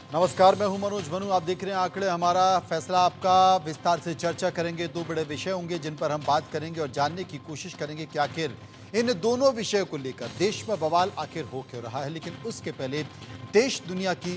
नमस्कार, मैं हूं मनोज मनु। आप देख रहे हैं आंकड़े, हमारा फैसला आपका। विस्तार से चर्चा करेंगे, दो बड़े विषय होंगे जिन पर हम बात करेंगे और जानने की कोशिश करेंगे कि आखिर इन दोनों विषयों को लेकर देश में बवाल आखिर हो क्यों रहा है। लेकिन उसके पहले देश दुनिया की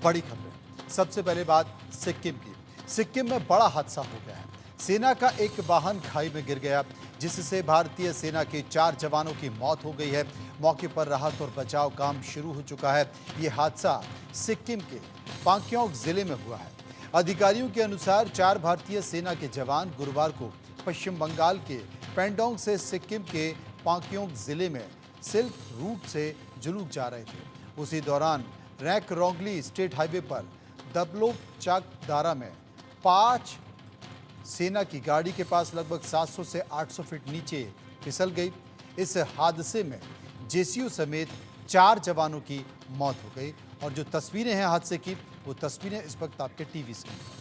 बड़ी खबरें। सबसे पहले बात सिक्किम की। सिक्किम में बड़ा हादसा हो गया है। सेना का एक वाहन खाई में गिर गया, जिससे भारतीय सेना के 4 जवानों की मौत हो गई है। मौके पर राहत और बचाव काम शुरू हो चुका है। ये हादसा सिक्किम के पाक्योंग जिले में हुआ है। अधिकारियों के अनुसार 4 भारतीय सेना के जवान गुरुवार को पश्चिम बंगाल के पेंडोंग से सिक्किम के पाक्योंग जिले में सिल्क रूट से जुलूस जा रहे थे। उसी दौरान रैक रोंगली स्टेट हाईवे पर दबलोक चाक दारा में 5 सेना की गाड़ी के पास लगभग 700 से 800 फीट नीचे फिसल गई। इस हादसे में जेसीयू समेत 4 जवानों की मौत हो गई। और जो तस्वीरें हैं हादसे की, वो तस्वीरें इस वक्त आपके टीवी स्क्रीन पर।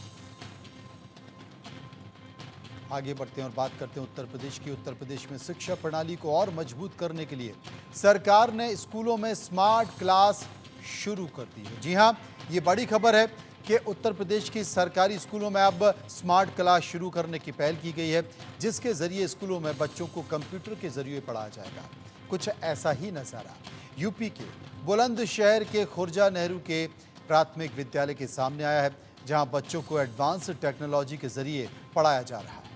आगे बढ़ते हैं और बात करते हैं उत्तर प्रदेश की। उत्तर प्रदेश में शिक्षा प्रणाली को और मजबूत करने के लिए सरकार ने स्कूलों में स्मार्ट क्लास शुरू कर दी है। जी हां, ये बड़ी खबर है कि उत्तर प्रदेश की सरकारी स्कूलों में अब स्मार्ट क्लास शुरू करने की पहल की गई है, जिसके जरिए स्कूलों में बच्चों को कंप्यूटर के जरिए पढ़ाया जाएगा। कुछ ऐसा ही नजारा यूपी के बुलंदशहर के खुर्जा नेहरू के प्राथमिक विद्यालय के सामने आया है, जहां बच्चों को एडवांस टेक्नोलॉजी के जरिए पढ़ाया जा रहा है।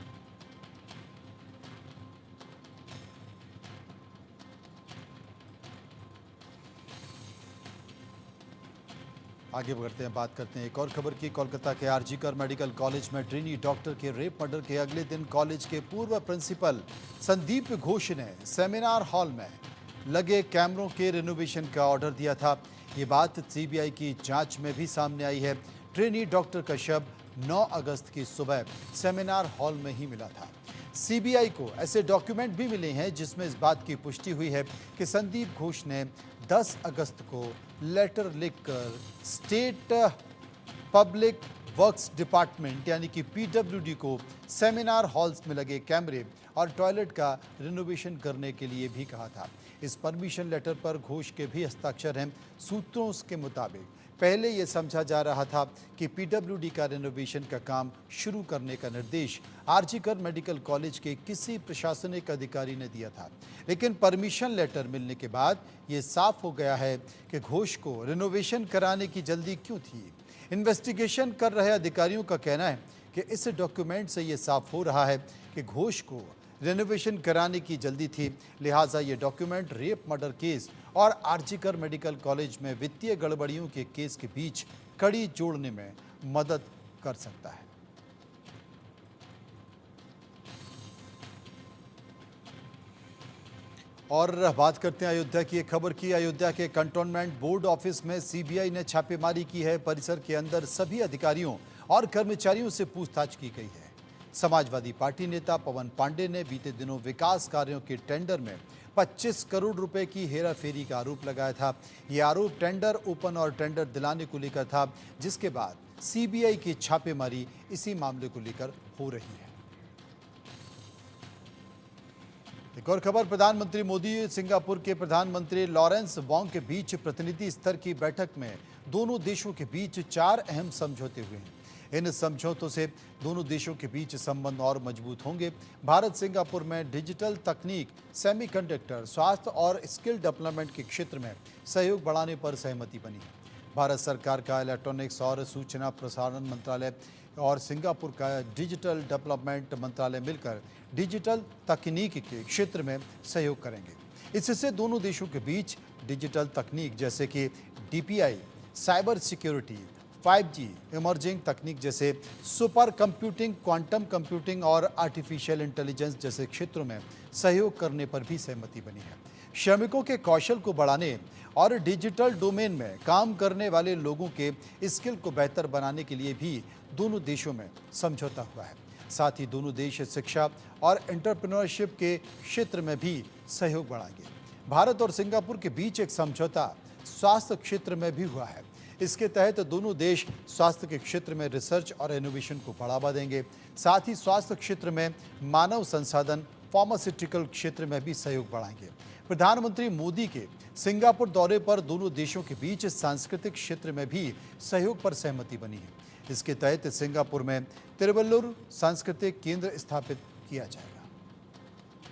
आगे बढ़ते हैं, बात करते हैं एक और खबर की। कोलकाता के आरजीकर मेडिकल कॉलेज में ट्रेनी डॉक्टर के रेप मर्डर के अगले दिन कॉलेज के पूर्व प्रिंसिपल संदीप घोष ने सेमिनार हॉल में लगे कैमरों के रिनोवेशन का ऑर्डर दिया था। ये बात सीबीआई की जांच में भी सामने आई है। ट्रेनी डॉक्टर का शव 9 अगस्त की सुबह सेमिनार हॉल में ही मिला था। सीबीआई को ऐसे डॉक्यूमेंट भी मिले हैं जिसमें इस बात की पुष्टि हुई है कि संदीप घोष ने 10 अगस्त को लेटर लिखकर स्टेट पब्लिक वर्क्स डिपार्टमेंट यानी कि पीडब्ल्यूडी को सेमिनार हॉल्स में लगे कैमरे और टॉयलेट का रिनोवेशन करने के लिए भी कहा था। इस परमिशन लेटर पर घोष के भी हस्ताक्षर हैं। सूत्रों के मुताबिक पहले यह समझा जा रहा था कि पीडब्ल्यूडी का रिनोवेशन का काम शुरू करने का निर्देश आरजीकर मेडिकल कॉलेज के किसी प्रशासनिक अधिकारी ने दिया था, लेकिन परमिशन लेटर मिलने के बाद यह साफ हो गया है कि घोष को रिनोवेशन कराने की जल्दी क्यों थी। इन्वेस्टिगेशन कर रहे अधिकारियों का कहना है कि इस डॉक्यूमेंट से यह साफ हो रहा है कि घोष को रेनोवेशन कराने की जल्दी थी, लिहाजा ये डॉक्यूमेंट रेप मर्डर केस और आरजीकर मेडिकल कॉलेज में वित्तीय गड़बड़ियों के केस के बीच कड़ी जोड़ने में मदद कर सकता है। और बात करते हैं अयोध्या की एक खबर की। अयोध्या के कंटोनमेंट बोर्ड ऑफिस में सीबीआई ने छापेमारी की है। परिसर के अंदर सभी अधिकारियों और कर्मचारियों से पूछताछ की गई है। समाजवादी पार्टी नेता पवन पांडे ने बीते दिनों विकास कार्यों के टेंडर में 25 करोड़ रुपए की हेराफेरी का आरोप लगाया था। यह आरोप टेंडर ओपन और टेंडर दिलाने को लेकर था, जिसके बाद सीबीआई की छापेमारी इसी मामले को लेकर हो रही है। एक और खबर, प्रधानमंत्री मोदी सिंगापुर के प्रधानमंत्री लॉरेंस वोंग के बीच प्रतिनिधि स्तर की बैठक में दोनों देशों के बीच 4 अहम समझौते हुए हैं। इन समझौतों से दोनों देशों के बीच संबंध और मजबूत होंगे। भारत सिंगापुर में डिजिटल तकनीक, सेमीकंडक्टर, स्वास्थ्य और स्किल डेवलपमेंट के क्षेत्र में सहयोग बढ़ाने पर सहमति बनी है। भारत सरकार का इलेक्ट्रॉनिक्स और सूचना प्रसारण मंत्रालय और सिंगापुर का डिजिटल डेवलपमेंट मंत्रालय मिलकर डिजिटल तकनीक के क्षेत्र में सहयोग करेंगे। इससे दोनों देशों के बीच डिजिटल तकनीक जैसे कि DPI, cyber security, 5G, emerging तकनीक जैसे सुपर कंप्यूटिंग, क्वांटम कंप्यूटिंग और आर्टिफिशियल इंटेलिजेंस जैसे क्षेत्रों में सहयोग करने पर भी सहमति बनी है। श्रमिकों के कौशल को बढ़ाने और डिजिटल डोमेन में काम करने वाले लोगों के स्किल को बेहतर बनाने के लिए भी दोनों देशों में समझौता हुआ है। साथ ही दोनों देश शिक्षा और एंटरप्रेन्योरशिप के क्षेत्र में भी सहयोग बढ़ाएंगे। भारत और सिंगापुर के बीच एक समझौता स्वास्थ्य क्षेत्र में भी हुआ है। इसके तहत दोनों देश स्वास्थ्य के क्षेत्र में रिसर्च और इनोवेशन को बढ़ावा देंगे। साथ ही स्वास्थ्य क्षेत्र में मानव संसाधन, फार्मास्यूटिकल क्षेत्र में भी सहयोग बढ़ाएंगे। प्रधानमंत्री मोदी के सिंगापुर दौरे पर दोनों देशों के बीच सांस्कृतिक क्षेत्र में भी सहयोग पर सहमति बनी है। इसके तहत सिंगापुर में तिरुवल्लुर सांस्कृतिक केंद्र स्थापित किया जाएगा।